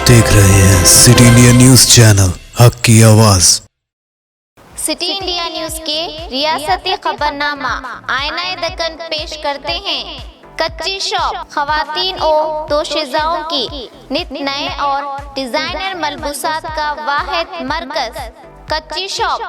देख रहे हैं सिटी इंडिया न्यूज चैनल, हक की आवाज। सिटी इंडिया न्यूज के रियासती खबरनामा आईना दक्कन पेश करते हैं। कच्ची शॉप खवातीन और दोशीज़ाओं की नित नए और डिजाइनर मलबूसात का वाहिद मरकज कच्ची शॉप।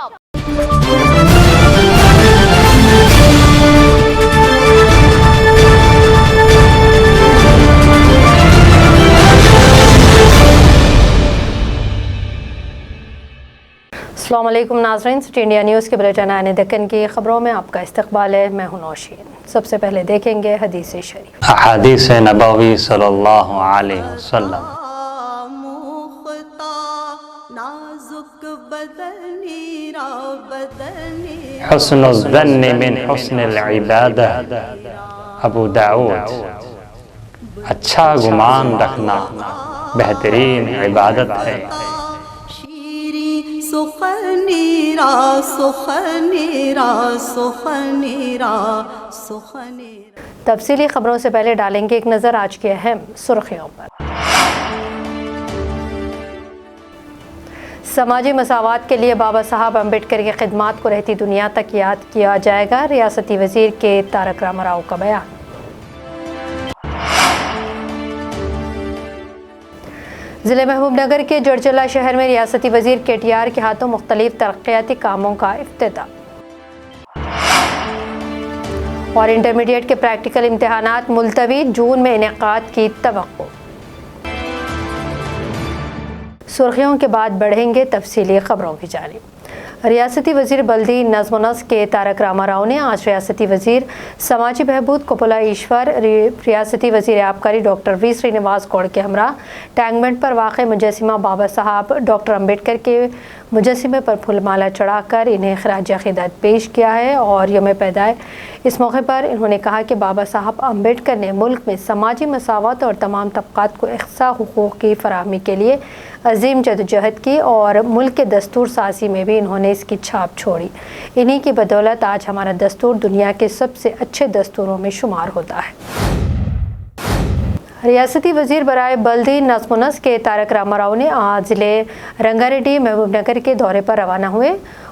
अस्सलाम वालेकुम नाज़रीन, सिटी इंडिया न्यूज़ के बुलेटिन आने दक्कन की ख़बरों में आपका इस्तकबाल है। मैं हूं नौशीन। सबसे पहले देखेंगे हदीस शरीफ। हदीस नबवी सल्लल्लाहु अलैहि वसल्लम। हुस्नुल ज़न्नि मिन हुस्निल इबादह, अबू दाऊद। अच्छा गुमान रखना बेहतरीन इबादत है। सुखनीरा सुखनीरा सुखनीरा सुखनीरा। तफसीली खबरों से पहले डालेंगे एक नज़र आज की अहम सुर्खियों पर। समाजी मसावात के लिए बाबा साहब अम्बेडकर की खिदमात को रहती दुनिया तक याद किया जाएगा, रियासती वजीर के तारक रामाराव का बयान। ज़िले महबूबनगर के जड़चला शहर में रियासती वजीर KTR के हाथों मुख्तलिफ तरक्याती कामों का इफ्तिताह। और इंटरमीडिएट के प्रैक्टिकल इम्तहानात मुलतवी, जून में इनेकाद की तवक्को। सुर्खियों के बाद बढ़ेंगे तफसीली खबरों की जानिब। रियासती वजीर बल्दी नज़्म व नस्क के तारक रामाराव ने आज रियासती वजीर समाजी बहबूद कोपला ईश्वर, रियासती वजीर आबकारी डॉक्टर V श्रीनिवास गौड़ के हमरा टैंकबंड पर वाक़ मुजस्सिमा बाबा साहब डॉक्टर अम्बेडकर के मुजस्सिमे पर फूलमाला चढ़ाकर इन्हें खराज अक़ीदत पेश किया है। और यौम पैदाइश इस मौके पर इन्होंने कहा कि बाबा साहब अम्बेडकर ने मुल्क में समाजी मसावत और तमाम तबक़ात को इख्सा हुकूक़ की फराहमी के लिए अजीम जदोजहद की और मुल्क के दस्तूर साजी में भी इन्होंने इसकी छाप छोड़ी। इन्हीं की बदौलत आज हमारा दस्तूर दुनिया के सबसे अच्छे दस्तूरों में शुमार होता है। रियासती वजीर बराए बल्दी नज़्म व नस्क के तारक रामाराव ने आज ज़िले रंगारेड्डी महबूबनगर के दौरे पर रवाना हुए।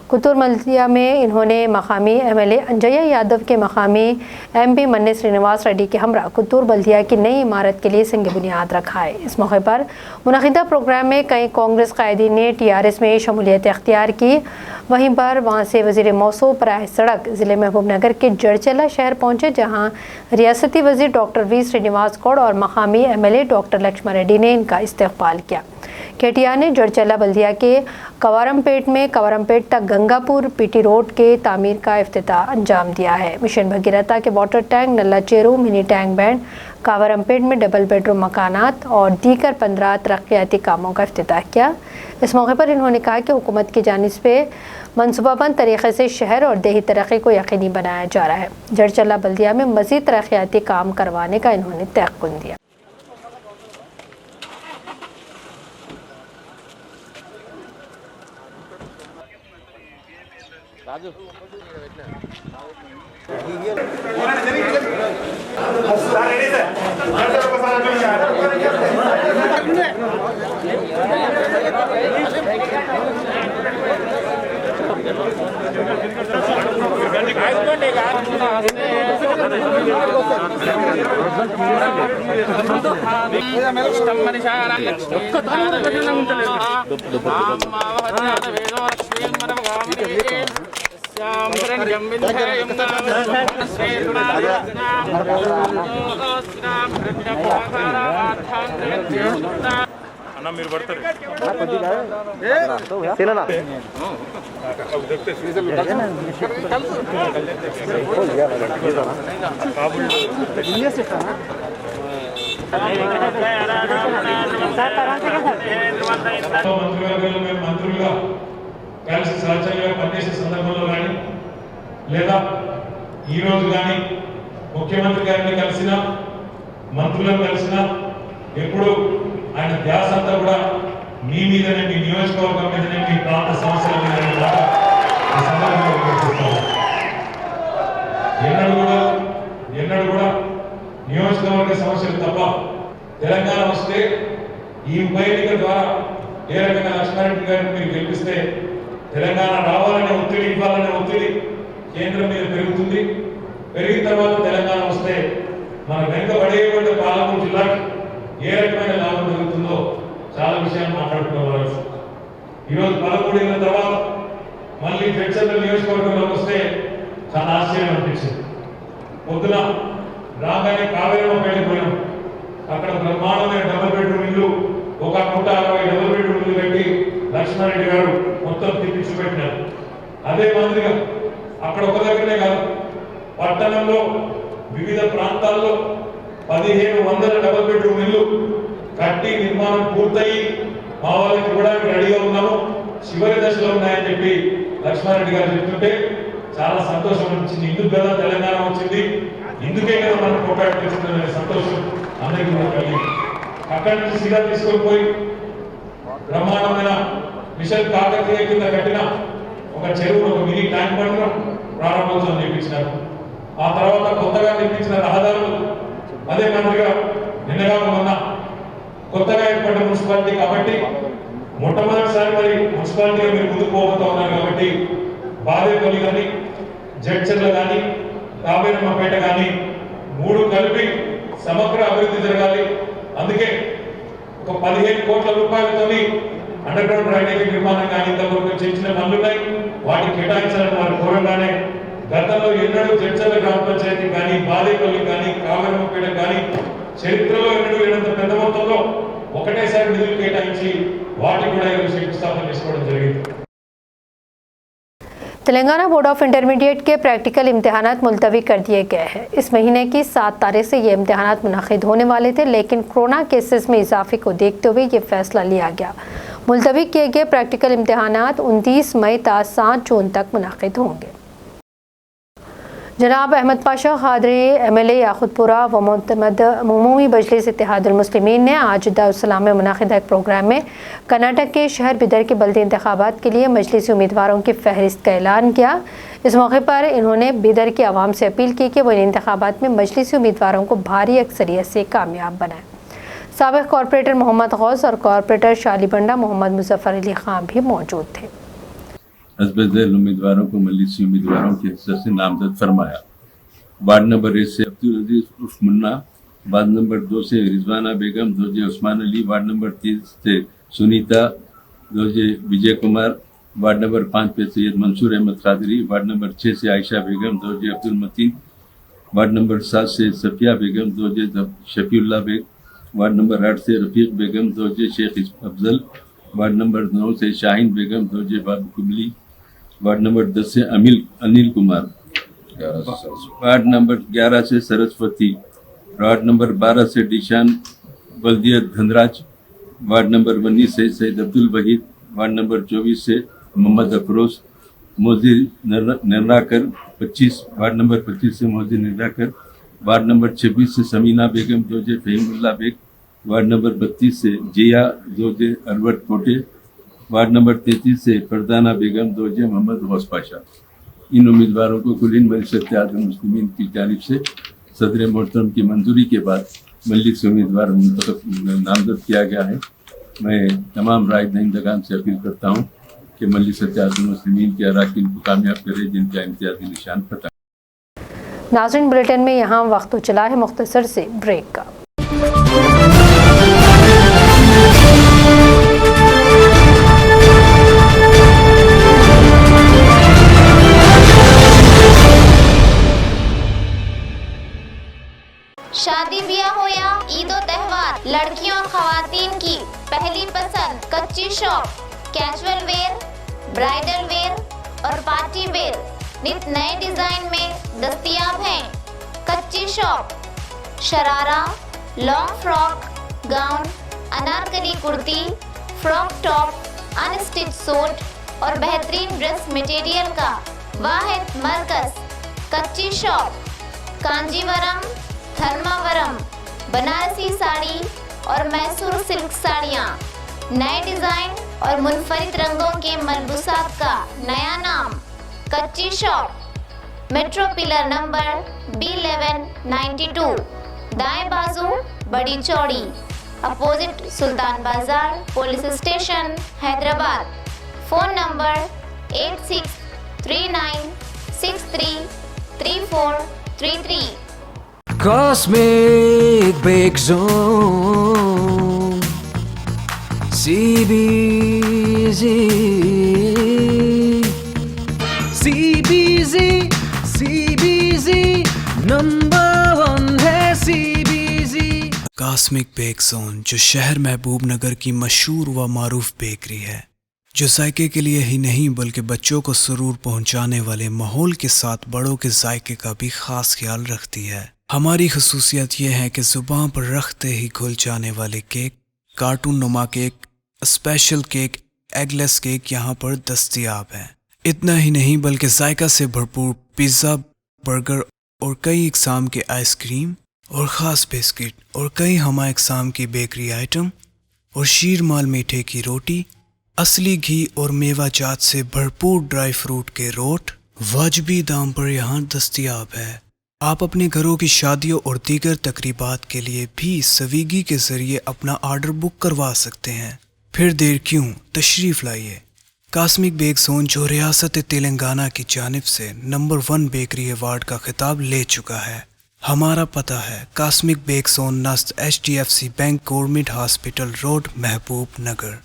कुतुर बल्दिया में इन्होंने मकामी MLA अंजया यादव के मकामी MP मन्ने श्रीनिवास रेड्डी के हमरा कुतुर बल्दिया की नई इमारत के लिए संग बुनियाद रखा है। इस मौके पर मुनक़िदा प्रोग्राम में कई कांग्रेस कायदीन ने TRS में शमूलियत इख्तियार की। वहीं पर वहाँ से वज़ीर मौसू बराह सड़क ज़िले महबूबनगर के जड़चला शहर पहुँचे, जहाँ रियासती वज़ीर डॉक्टर V श्रीनिवास गौड़ और मकामी MLA डॉक्टर लक्ष्मण रेड्डी ने इनका इस्तकबाल किया। KTR ने जड़चला बल्दिया के कवारमपेट में कवारमपेट तक गंगापुर PT रोड के तामीर का इफ्तिताह अंजाम दिया है। मिशन भगीरथा के वाटर टैंक, नल्ला चेरू, मिनी टैंक बैंड, कावरमपेट में डबल बेडरूम मकानात और दीगर 15 तरक्याती कामों का इफ्तिताह किया। इस मौके पर इन्होंने कहा कि हुकूमत की जानिब से मनसूबाबंद तरीके से शहर और देही तरक्की को यकीनी बनाया जा रहा है। जड़चला बल्दिया में मज़ीद तरक्याती काम करवाने का इन्होंने तयक़्क़ुन दिया। మీరు పడతారు మంత్రులుగా కలిసి సహచర్యంగా పనిచేసే సందర్భంలో కానీ లేదా ఈరోజు కానీ ముఖ్యమంత్రి గారిని కలిసిన మంత్రులను కలిసిన ఎప్పుడు ఆయన ధ్యాస అంతా కూడా మీ మీదనే, మీ నియోజకవర్గం మీదనే, మీ ప్రాంత సమస్యల మీదనే ఈ సందర్భంగా వ్యక్తిస్తాను. ఎన్నడూ కూడా నియోజకవర్గ సమస్యలు తప్ప తెలంగాణ వస్తే ఈ ఉప ఎన్నిక ద్వారా ఏ రకంగా లక్ష్మారెడ్డి గారిని మీరు గెలిపిస్తే తెలంగాణ రావాలనే ఒత్తిడి, ఇవ్వాలనే ఒత్తిడి కేంద్రం మీద పెరుగుతుంది. పెరిగిన తర్వాత తెలంగాణ వస్తే మన వెనుకబడేటువంటి పాలమూరు జిల్లాకి ఏ రకమైన లాభం జరుగుతుందో చాలా విషయాలు మాట్లాడుకోవాలి. ఈరోజు 13 ఏళ్ళ తర్వాత మళ్ళీ జడ్చర్ల నియోజకవర్గంలోకి వస్తే చాలా ఆశ్చర్యం అనిపించింది. పొద్దున రాగానే కావేరమ్మపేటకు పోయినాం. అక్కడ బ్రహ్మాండమైన డబుల్ బెడ్రూమ్ ఇల్లు, ఒక 160 డబుల్ బెడ్రూమ్ ఇల్లు కట్టి లక్ష్మారెడ్డి గారు మొత్తం తిప్పించి పెట్టినారు. అదే మాదిరిగా అక్కడ ఒక దగ్గరనే కాదు, పట్టణంలో వివిధ ప్రాంతాల్లో 1500 డబుల్ బెడ్రూమ్ ఇల్లు కట్టి నిర్మాణం పూర్తయి మా వాళ్ళకి ఇవ్వడానికి రెడీగా ఉన్నాము, చివరి దశలో ఉన్నాయని చెప్పి లక్ష్మారెడ్డి గారు చెప్తుంటే చాలా సంతోషం అనిపించింది. ఇందుకు కదా తెలంగాణ వచ్చింది, ఇందుకే కదా మనం పోటాడు తెచ్చిందనే సంతోషం అందరికీ కూడా కలిగింది. అక్కడి నుంచి సీదా తీసుకొని పోయి బ్రహ్మాండమైన మిషన్ కాకతీయ కింద కట్టిన ఒక చెరువు, ఒక మినీ ట్యాంక్ బండ్ ప్రారంభోత్సవం చేయించినారు. ఆ తర్వాత కొత్తగా నిర్మించిన రహదారులు అదే మాదిరిగా నిన్నగా మొన్న కొత్తగా ఏర్పడ్డ మున్సిపాలిటీ కాబట్టి మొట్టమొదటిసారి మరి మున్సిపాలిటీగా మీరు ముందుకు పోబోతా ఉన్నారు కాబట్టి బాదేపల్లి కానీ, జడ్చర్ల కానీ, కావేరమ్మపేట కానీ 3 కలిపి సమగ్ర అభివృద్ధి జరగాలి. అందుకే ఒక 15 కోట్ల రూపాయలతో అండర్ గ్రౌండ్ డ్రైనేజీ నిర్మాణం కానీ ఇంతవరకు చిన్న చిన్న పనులు ఉన్నాయి, వాటిని కేటాయించాలని వారు కోరగానే గతంలో ఎన్నడూ జడ్చర్ల గ్రామ పంచాయతీ కానీ, బాదేపల్లి కానీ, కావేరమ్మపేట కానీ చరిత్రలో ఎన్నడూ లేనంత పెద్ద మొత్తంలో ఒకటేసారి నిధులు కేటాయించి వాటికి కూడా శంకుస్థాపన చేసుకోవడం జరిగింది. तेलंगाना बोर्ड ऑफ इंटरमीडिएट के प्रैक्टिकल इम्तिहानात मुलतवी कर दिए गए हैं। इस महीने की 7 तारीख से ये इम्तिहानात मुनक़िद होने वाले थे, लेकिन कोरोना केसेस में इजाफे को देखते हुए ये फैसला लिया गया। मुलतवी किए गए प्रैक्टिकल इम्तिहानात 29 मई ta 7 जून तक मुनक़िद होंगे। जनाब अहमद पाशा क़ादरी MLA याक़ूतपुरा व मुतमद अमूमी मजलिस इत्तेहादुल मुस्लिमीन ने आज दारुस्सलाम में मुनक़िदा एक प्रोग्राम में कर्नाटक के शहर बिदर के बल्दी इंतखाबात के लिए मजलिसी उम्मीदवारों की फहरिस्त का ऐलान किया। इस मौके पर इन्होंने बिदर की आवाम से अपील की कि वह इन इंतखाबात में मजलिसी उम्मीदवारों को भारी अक्सरियत से कामयाब बनाए। साबिक़ कॉरपोरेटर मोहम्मद गौस और कॉरपोरेटर शालीबंडा मोहम्मद मुजफ्फर अली खां भी मौजूद थे। हस्ब-ए-ज़ैल उम्मीदवारों को मजलिसी उम्मीदवारों के हिस्से से नामजद फरमाया। वार्ड नंबर 1 से अब्दुल अजीज उर्फ मुन्ना, वार्ड नंबर 2 से रिजवाना बेगम, जोजे उस्मान अली, वार्ड नंबर 3 से सुनीता, जोजे विजय कुमार, वार्ड नंबर 5 पे सैयद मंसूर अहमद क़ादरी, वार्ड नंबर 6 से आयशा बेगम, जोजे अब्दुल मतीन, वार्ड नंबर 7 से सफिया बेगम, जोजे शफीउल्लाह बेग, वार्ड नंबर 8 से रफ़ीक बेगम, जोजे शेख अफजल, वार्ड नंबर 9 से शाहीन बेगम, जोजे बाबू कुमली, वार्ड नंबर 10 से अनिल कुमार, वार्ड नंबर 11 से सरस्वती, वार्ड नंबर 12 से डिशान बल्दियत धनराज, वार्ड नंबर 19 से सैयद अब्दुल वहीद, वार्ड नंबर 24 से मोहम्मद अफरोज, मोहसिन निर्नाकर 25, वार्ड नंबर 25 से मोहसिन निर्नाकर, वार्ड नंबर 26 से समीना बेगम, जोजे फहीमुल्ला बेग, वार्ड नंबर 32 से जिया, जोजे अरवट कोटे, वार्ड नंबर 33 से फरदाना बेगम, जोजे मोहम्मद गौस पाशा। इन उम्मीदवारों को कुलीन मजलिस इत्तेहादुल मुस्लिमीन की जानिब से सदर मोहतरम की मंजूरी के बाद मजलिस उम्मीदवार नामजद किया गया है। मैं तमाम राय दहिंदगान से अपील करता हूँ कि मजलिस इत्तेहादुल मुस्लिमीन के अरकान को कामयाब करे जिनका इम्तियाजी निशान पता। नाज़रीन, बुलेटिन में यहाँ वक्त तो चला है मुख्तसर से ब्रेक का। शादी ब्याह हो या ईदो त्योहार, लड़कियों और खवातीन की पहली पसंद कच्ची shop casual wear, bridal where और पार्टी वेयर नित नए डिजाइन में दस्तयाब हैं। कच्ची shop sharara, long frock, gown, Anarkali kurti, frock top, unstitch suit और बेहतरीन ड्रेस मटेरियल का वाहिद मरकज कच्ची शॉप। कांजीवरम, धर्मावरम, बनारसी साड़ी और मैसूर सिल्क साड़ियाँ, नए डिजाइन और मुनफरिद रंगों के मलबूसात का नया नाम कच्ची shop. Metro pillar number B1192, दाएं बाजू बड़ी चौड़ी, अपोजिट सुल्तान बाजार, police station, Hyderabad. Phone number 8639633433। Cosmic Big Zone CBZ number 1 है CBZ। कॉस्मिक बेक जोन जो शहर महबूब नगर की मशहूर व मारूफ बेकरी है, जो जायके के लिए ही नहीं बल्कि बच्चों को सुरूर पहुंचाने वाले माहौल के साथ बड़ों के जायके का भी खास ख्याल रखती है। हमारी खसूसियत यह है कि जुबान पर रखते ही घुल जाने वाले केक, कार्टून नुमा cake, special cake, eggless cake यहाँ पर दस्तयाब हैं। इतना ही नहीं बल्कि जायका से भरपूर पिज़्ज़ा, बर्गर और कई इकसाम के आइसक्रीम और ख़ास बिस्किट और कई हमा इकसाम की बेकरी आइटम और शीर माल मीठे की रोटी, असली घी और मेवा जात से भरपूर ड्राई फ्रूट के रोट वाजबी दाम पर यहाँ दस्तयाब है। आप अपने घरों की शादियों और दीगर तकरीबात के लिए भी स्विगी के जरिए अपना ऑर्डर बुक करवा सकते हैं। फिर देर क्यों, तशरीफ़ लाइए। कॉस्मिक बेक जोन जो रियासत तेलंगाना की जानिब से नंबर 1 बेकरी अवार्ड का खिताब ले चुका है। हमारा पता है कॉस्मिक बेक जोन नस्त HDFC bank government hospital road, महबूब नगर।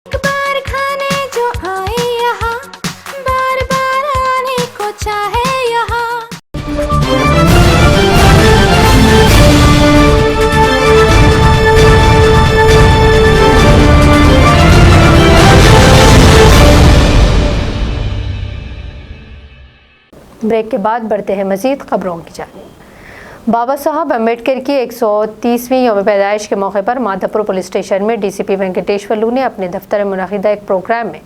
बार खाने जो आए यहाँ, बार बार आने को चाहे यहाँ। ब्रेक के बाद बढ़ते हैं मजीद खबरों की जानिब। बाबा साहब अम्बेडकर की 130वीं यौम पैदाइश के मौके पर माधवपुर पुलिस स्टेशन में DCP वेंकटेश्वरलू ने अपने दफ्तर में मुनक़िदा एक प्रोग्राम में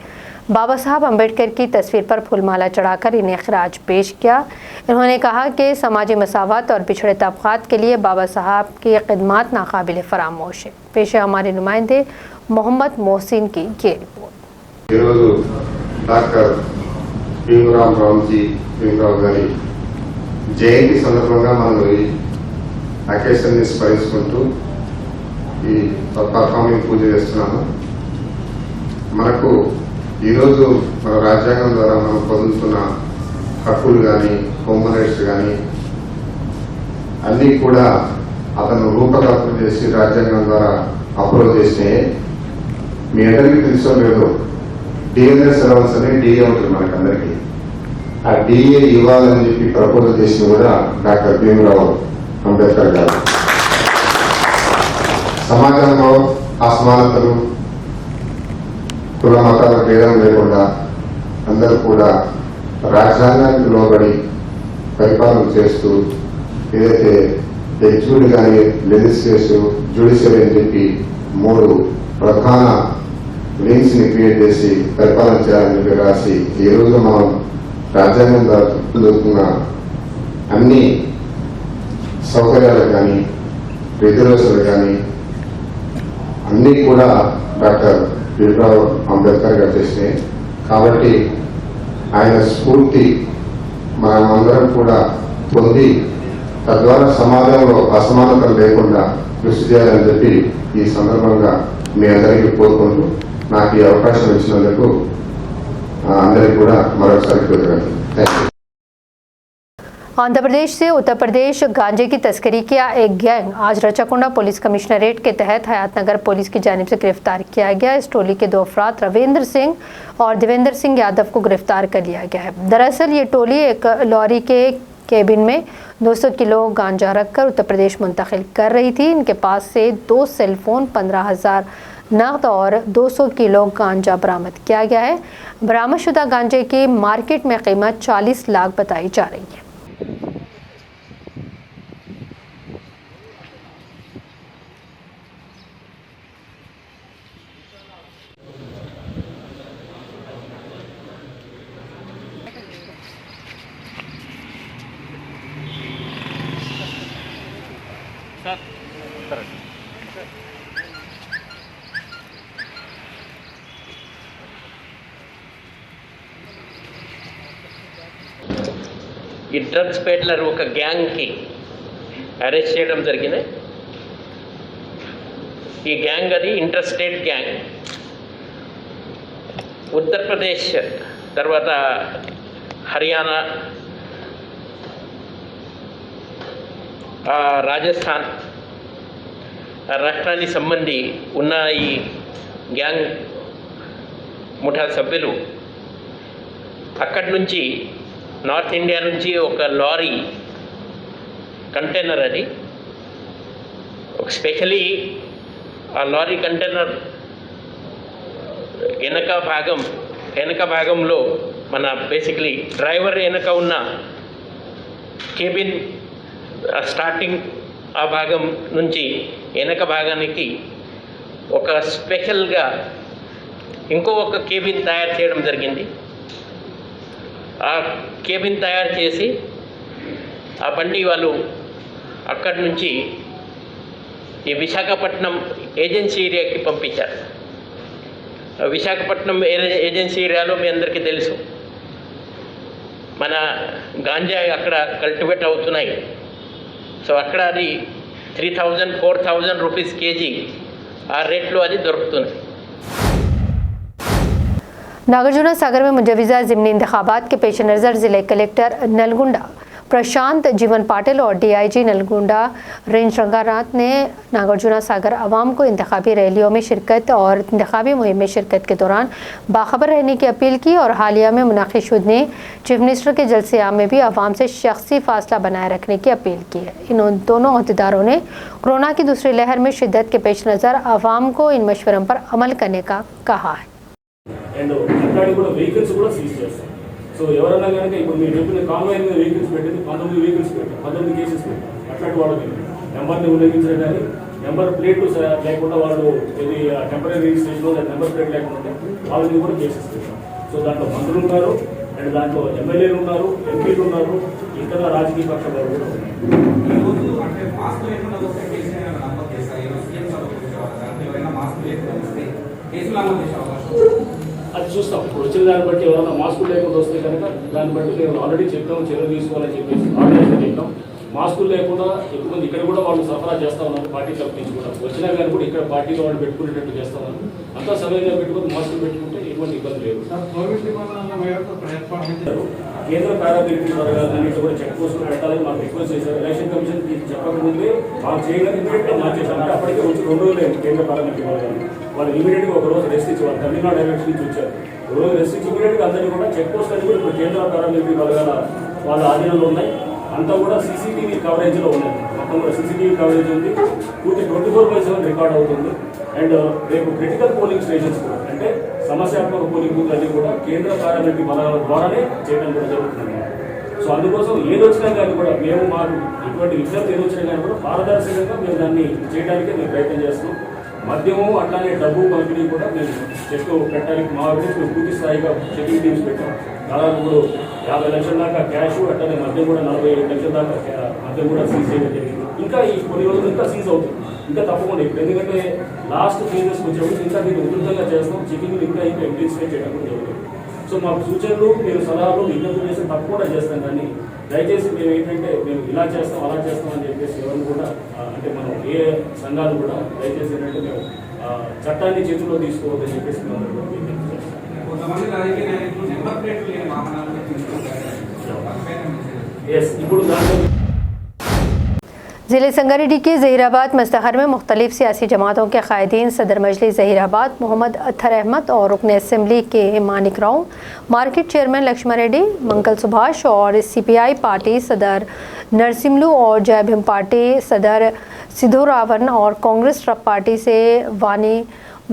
बाबा साहब अम्बेडकर की तस्वीर पर फूलमाला चढ़ाकर इन्हें खराज पेश किया। इन्होंने कहा कि समाजी मसावत और पिछड़े तबक़ात के लिए बाबा साहब की खिदमत नाकाबिल फरामोश है। पेश है हमारे नुमाइंदे मोहम्मद मोहसिन की ये रिपोर्ट। భీమరావు గారి జయంతి సందర్భంగా మనం ఈ అకేషన్ని స్మరించుకుంటూ ఈ పర్ఫార్మింగ్ పూజ చేస్తున్నాము. మనకు ఈరోజు మన రాజ్యాంగం ద్వారా మనం పొందుతున్న హక్కులు కానీ, హ్యూమన్ రైట్స్ కానీ అన్నీ కూడా అతను రూపకల్పన చేసి రాజ్యాంగం ద్వారా అప్రూవ్ చేసినాయి. మీ అందరికీ తెలుసో లేదో డిఎన్ఎస్ అలవెన్స్ అని డిఏ ఉంటుంది మనకందరికీ. ఆ డిఏ ఇవ్వాలని చెప్పి ప్రపోజల్ చేసింది కూడా డాక్టర్ భీమరావు అంబేద్కర్ గారు. సమాజంలో అసమానతలు, కుల మతాల భేదం లేకుండా అందరూ కూడా రాజ్యాంగానికి లోబడి పరిపాలన చేస్తూ ఏదైతే ఎగ్జిక్యూటివ్ కానీ, లెజిస్లేటివ్, జ్యుడిషియరీ అని చెప్పి 3 ప్రధాన వింగ్స్ ని క్రియేట్ చేసి పరిపాలన చేయాలని చెప్పి రాసి ఈ రోజు మనం రాజ్యాంగం ద్వారా దొరుకుతున్న అన్ని సౌకర్యాలు కానీ, రిజర్వేషన్లు కానీ అన్నీ కూడా డాక్టర్ భీమరావు అంబేద్కర్ గారు చేసినాయి. కాబట్టి ఆయన స్ఫూర్తి మనమందరం కూడా పొంది తద్వారా సమాజంలో అసమానతలు లేకుండా కృషి చేయాలని చెప్పి ఈ సందర్భంగా మీ అందరికీ కోరుకుంటూ నాకు ఈ అవకాశం ఇచ్చినందుకు అందరికీ కూడా మరొకసారి కృతజ్ఞతలు. Thank you. आंध्र प्रदेश से उत्तर प्रदेश गांजे की तस्करी किया एक गैंग आज रचाकुंडा पुलिस कमिश्नरेट के तहत हयातनगर पुलिस की जानिब से गिरफ्तार किया गया। इस टोली के 2 अफराद रविंद्र सिंह और देवेंद्र सिंह यादव को गिरफ्तार कर लिया गया है। दरअसल ये टोली एक लॉरी के केबिन में 200 किलो गांजा रखकर उत्तर प्रदेश मुंतकिल कर रही थी। इनके पास से 2 सेलफोन, 15,000 नकद और 200 किलो गांजा बरामद किया गया है। बरामदशुदा गांजे की मार्केट में कीमत 40 लाख बताई जा रही है। ఈ డ్రగ్స్ పెడ్లర్ ఒక గ్యాంగ్కి అరెస్ట్ చేయడం జరిగింది. ఈ గ్యాంగ్ అది ఇంటర్ స్టేట్ గ్యాంగ్. ఉత్తరప్రదేశ్ తర్వాత హర్యానా, రాజస్థాన్ రాష్ట్రానికి సంబంధి ఉన్న ఈ గ్యాంగ్ ముఠా సభ్యులు అక్కడి నుంచి నార్త్ ఇండియా నుంచి ఒక లారీ కంటైనర్, అది స్పెషలీ ఆ లారీ కంటైనర్ వెనక భాగంలో మన బేసిక్లీ డ్రైవర్ వెనక ఉన్న కేబిన్ స్టార్టింగ్ ఆ భాగం నుంచి వెనక భాగానికి ఒక స్పెషల్గా ఒక కేబిన్ తయారు చేయడం జరిగింది. ఆ కేబిన్ తయారు చేసి ఆ బండి వాళ్ళు అక్కడి నుంచి ఈ విశాఖపట్నం ఏజెన్సీ ఏరియాకి పంపించారు. విశాఖపట్నం ఏజెన్సీ ఏరియాలో మీ అందరికీ తెలుసు, మన గాంజా అక్కడ కల్టివేట్ అవుతున్నాయి. సో అక్కడ అది 3,000-4,000 రూపీస్ కేజీ ఆ రేట్లో అది దొరుకుతుంది. नागार्जुन सागर में मुजवजा ज़िमनी इंतखाबात के पेश नज़र ज़िले कलेक्टर नलगुंडा प्रशांत जीवन पाटिल और DIG नलगुंडा रेंज रंगानाथ ने नागार्जुन सागर आवाम को इंतखाबी रैलियों में शिरकत और इंतखाबी मुहिम में शिरकत के दौरान बाखबर रहने की अपील की और हालिया में मुनाक़िद शुदा चीफ मिनिस्टर के जलसे आम में भी आवाम से शख्सी फासला बनाए रखने की अपील की है। इन दोनों अहदेदारों ने कोरोना की दूसरी लहर में शिद्दत के पेश नज़र आवाम को इन मशवरों पर अमल करने का कहा है। అండ్ అట్లాంటి కూడా వెహికల్స్ కూడా సీజ్ చేస్తాం. సో ఎవరన్నా కనుక ఇప్పుడు మీరు చెప్పిన కాన్వాయ్ మీద వెహికల్స్ పెట్టింది 19 వెహికల్స్ పెట్టాం, 19 కేసెస్ పెట్టాం. అట్లాంటి వాళ్ళకి నెంబర్ని ఉల్లంఘించడం కానీ నెంబర్ ప్లేట్ లేకుండా వాళ్ళు ఇది టెంపరీ రిజిస్ట్రేషన్ లేదా నెంబర్ ప్లేట్ లేకుండా వాళ్ళని కూడా కేసెస్ పెట్టాం. సో దాంట్లో మంత్రులు ఉన్నారు, అండ్ దాంట్లో ఎమ్మెల్యేలు ఉన్నారు, ఎంపీలు ఉన్నారు, ఇతర రాజకీయ పక్షాలు కూడా ఉన్నారు. అది చూస్తాం. ఇప్పుడు వచ్చిన దాన్ని బట్టి ఎవరైనా మాస్కులు లేకుండా వస్తే కనుక దాన్ని బట్టి మేము ఆల్రెడీ చెప్పాము, చర్యలు తీసుకోవాలని చెప్పేసి ఆర్డర్ చెప్పాం. మాస్కులు లేకుండా ఎక్కువ మంది ఇక్కడ కూడా వాళ్ళు సరఫరా చేస్తా ఉన్నారు. పార్టీ తరఫు నుంచి కూడా వచ్చినా కానీ కూడా ఇక్కడ పార్టీలో వాళ్ళు పెట్టుకునేటట్టు చేస్తా ఉన్నారు. అంతా సమయంగా పెట్టుకుని మాస్కులు పెట్టుకుంటే ఎటువంటి ఇబ్బంది లేదు. కేంద్ర పారామిలిటరీ వర్గాలన్నింటి కూడా చెక్ పోస్టులు పెట్టాలని మాకు రిక్వెస్ట్ చేశారు. ఎలక్షన్ కమిషన్ చెప్పకముందే మాకు చేయగలిగిన ఇమీడియట్గా మార్చేసాం. అంటే అప్పటికే వచ్చి 2 రోజులు కేంద్ర పారామిలిటరీ వర్గాలు వాళ్ళు ఇమీడియట్గా ఒక రోజు రెస్ట్ ఇచ్చేవాళ్ళు. తమిళనాడు ఎలక్షన్ నుంచి వచ్చారు, ఒక రోజు రెస్ట్ ఇచ్చి ఇమీడియట్గా అందరినీ కూడా చెక్ పోస్ట్ అని కూడా ఇప్పుడు కేంద్ర పారామిలిటరీ వర్గాల వాళ్ళ ఆధీనంలో ఉన్నాయి. అంతా కూడా CCTV కవరేజ్లో ఉన్నాయి. మొత్తం కూడా CCTV కవరేజ్ ఉంది. 24/7 రికార్డ్ అవుతుంది. అండ్ రేపు క్రిటికల్ పోలింగ్ స్టేషన్స్ కూడా అంటే సమస్యాత్మక పోలింగ్ బూత్ అన్ని కూడా కేంద్ర పారామిలిటరీ బలాల ద్వారానే చేయడం కూడా జరుగుతుంది. సో అందుకోసం ఏదొచ్చినా కానీ కూడా మేము మాకు ఇటువంటి విజ్ఞప్తి ఏదొచ్చినా కానీ కూడా పారదర్శకంగా మేము దాన్ని చేయడానికే మేము ప్రయత్నం చేస్తున్నాం. మద్యము అట్లానే డబ్బు పంపిణీ కూడా మేము చెక్ పెట్టడానికి మా మేము పూర్తి స్థాయిగా చెకింగ్ టీమ్స్ పెట్టాం. దాదాపు ఇప్పుడు 50 లక్షల దాకా క్యాష్, అట్లానే మద్యం కూడా 45 లక్షల దాకా మద్యం కూడా సీజ్ చేయడం జరిగింది. ఇంకా ఈ కొన్ని రోజులు ఇంకా సీజ్ అవుతుంది, ఇంకా తప్పకుండా. ఇప్పుడు ఎందుకంటే లాస్ట్ ఫేజెస్కి వచ్చేప్పుడు ఇంకా దీన్ని ఉధృతంగా చేస్తాం. చెకింగ్ ఇంకా ఇంటెన్సిఫై చేయడం కూడా జరుగుతుంది. సో మాకు సూచనలు, మీరు సలహాలు, విజ్ఞప్తులు చేస్తే తప్పకుండా చేస్తాం. కానీ దయచేసి మేము ఏంటంటే మేము ఇలా చేస్తాం అలా చేస్తాం అని చెప్పేసి ఎవరు కూడా అంటే మనం ఏ సంఘాలు కూడా దయచేసి ఏంటంటే మేము చట్టాన్ని చేతుల్లో తీసుకోవద్దని చెప్పేసి మేము అందరూ విజ్ఞప్తి చేస్తాం. ఇప్పుడు దాంట్లో ज़िले संगारेड्डी के ज़हीराबाद मस्तहर में मुख्तलिफ सियासी जमातों के कायदीन सदर मजलिस ज़हीराबाद मोहम्मद अत्तर अहमद और रुकन असम्बली के मानिक राव, मार्केट चेयरमैन लक्ष्मण रेड्डी, मंगल सुभाष और CPI पार्टी सदर नरसिम्लू और जय भीम पार्टी सदर सिद्धू रावण और कांग्रेस ट्रक पार्टी से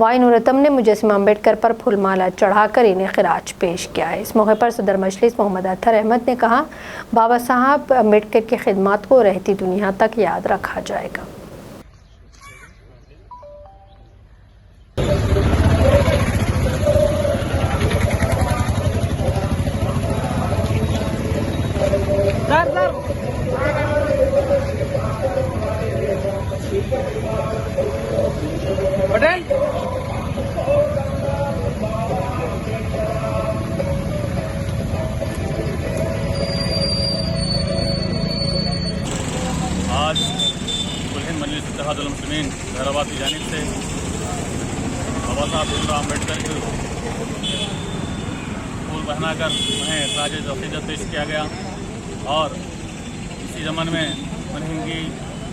वाई नूरतम ने मुजस्सिमा अम्बेडकर पर फूलमाला चढ़ाकर इन्हें खिराज पेश किया है। इस मौके पर सदर मजलिस मोहम्मद अत्तर अहमद ने कहा, बाबा साहब अम्बेडकर की खिदमत को रहती दुनिया तक याद रखा जाएगा। आज कुल हिंद मजलिस इत्तेहादुल मुस्लिमीन ज़हीराबाद की जानिब से बाबा साहब भीमराव अम्बेडकर के फूल पहनाकर उन्हें ताज अक़ीदत पेश किया गया और इसी ज़माने में उनकी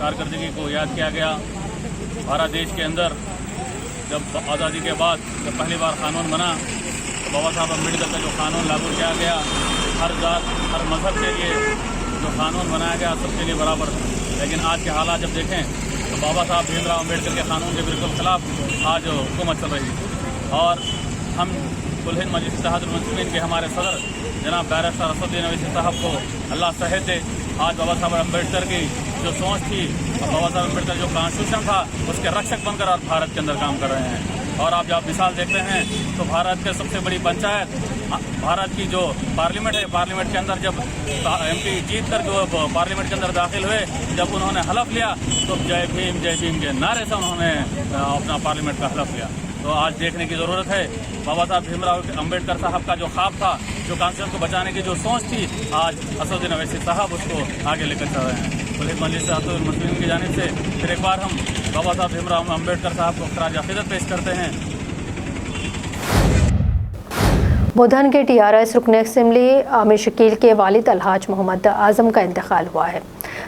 कारकर्दगी को याद किया गया। भारत देश के अंदर जब आज़ादी के बाद जब पहली बार कानून बना तो बाबा साहब अम्बेडकर का जो कानून लागू किया गया, हर जात हर मज़हब के लिए जो कानून बनाया गया सबके लिए बराबर। लेकिन आज के हालात जब देखें तो बाबा साहब भीमराव अम्बेडकर के कानून के बिल्कुल खिलाफ आज हुकूमत चल रही है। और हम कुल हिंद मजलिस इत्तेहादुल मुस्लिमीन के हमारे सदर जनाब बैरिस्टर असदुद्दीन ओवैसी साहब को अल्लाह सेहत दे, आज बाबा साहब अम्बेडकर की जो सोच थी और बाबा साहब अम्बेडकर जो कॉन्स्टिट्यूशन था उसके रक्षक बनकर आज भारत के अंदर काम कर रहे हैं। और आप जब मिसाल देखते हैं तो भारत के सबसे बड़ी पंचायत भारत की जो पार्लियामेंट है, पार्लियामेंट के अंदर जब MP जीत कर जो पार्लियामेंट के अंदर दाखिल हुए, जब उन्होंने हलफ लिया तो जय भीम के नारे से उन्होंने अपना पार्लियामेंट का हलफ लिया। तो आज देखने की ज़रूरत है बाबा साहब भीमराव अम्बेडकर साहब का जो ख्वाब था, जो कॉन्स्टिट्यूशन को बचाने की जो सोच थी, आज असदुद्दीन ओवैसी साहब उसको आगे लेकर चल रहे हैं। कुल हिंद मजलिस इत्तेहादुल मुस्लिमीन की जानिब से फिर एक बार हम बाबा साहब भीमराव अम्बेडकर साहब को खराज अक़ीदत पेश करते हैं। बोधन के TRS रुकन असम्बली आमिर शकील के वालिद अलहाज मोहम्मद आज़म का इंतकाल हुआ है।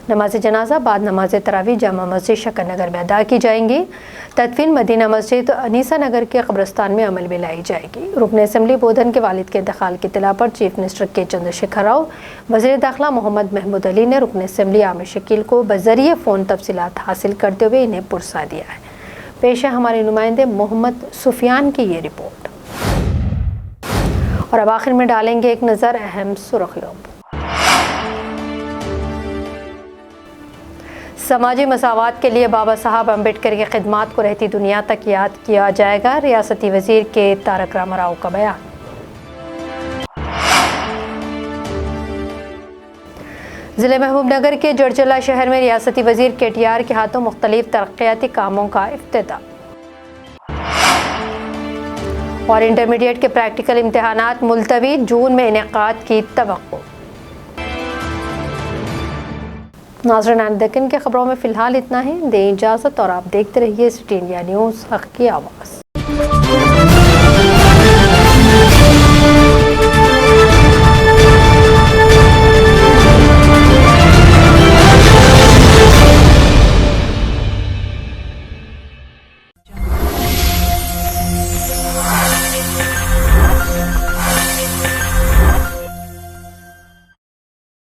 नमाज जनाजा बाद नमाज तरावी जामा मस्जिद शक्कर नगर में अदा की जाएंगी। तदफीन मदीना मस्जिद अनीसा नगर के कब्रिस्तान में अमल में लाई जाएगी। रुकन असम्बली बोधन के वालिद के इंतकाल की इत्तला पर चीफ मिनिस्टर के चंद्रशेखर राव, वज़ीर दाखिला मोहम्मद महमूद अली ने रुकन असम्बली आमिर शकील को बज़रिए फ़ोन तफसीलात हासिल करते हुए इन्हें पुरसा दिया है। पेश है हमारे नुमाइंदे मोहम्मद सुफियान की ये रिपोर्ट। और अब आखिर में डालेंगे एक नज़र अहम सुर्खियों। समाजी मसावात के लिए बाबा साहब अम्बेडकर की खिदमात को रहती दुनिया तक याद किया जाएगा, रियासती वजीर के तारक रामाराव का बयान। ज़िले महबूबनगर के जड़चला शहर में रियासती वजीर KTR के हाथों मुख्तलिफ तरक्याती कामों का इफ्तिताह। और इंटरमीडिएट के प्रैक्टिकल इम्तिहानात मुलतवी, जून में इनेकाद की तवक्को। नाज़रीन दक्कन के खबरों में फ़िलहाल इतना ही। दें इजाज़त और आप देखते रहिए सिटी इंडिया न्यूज़, हक़ की आवाज़।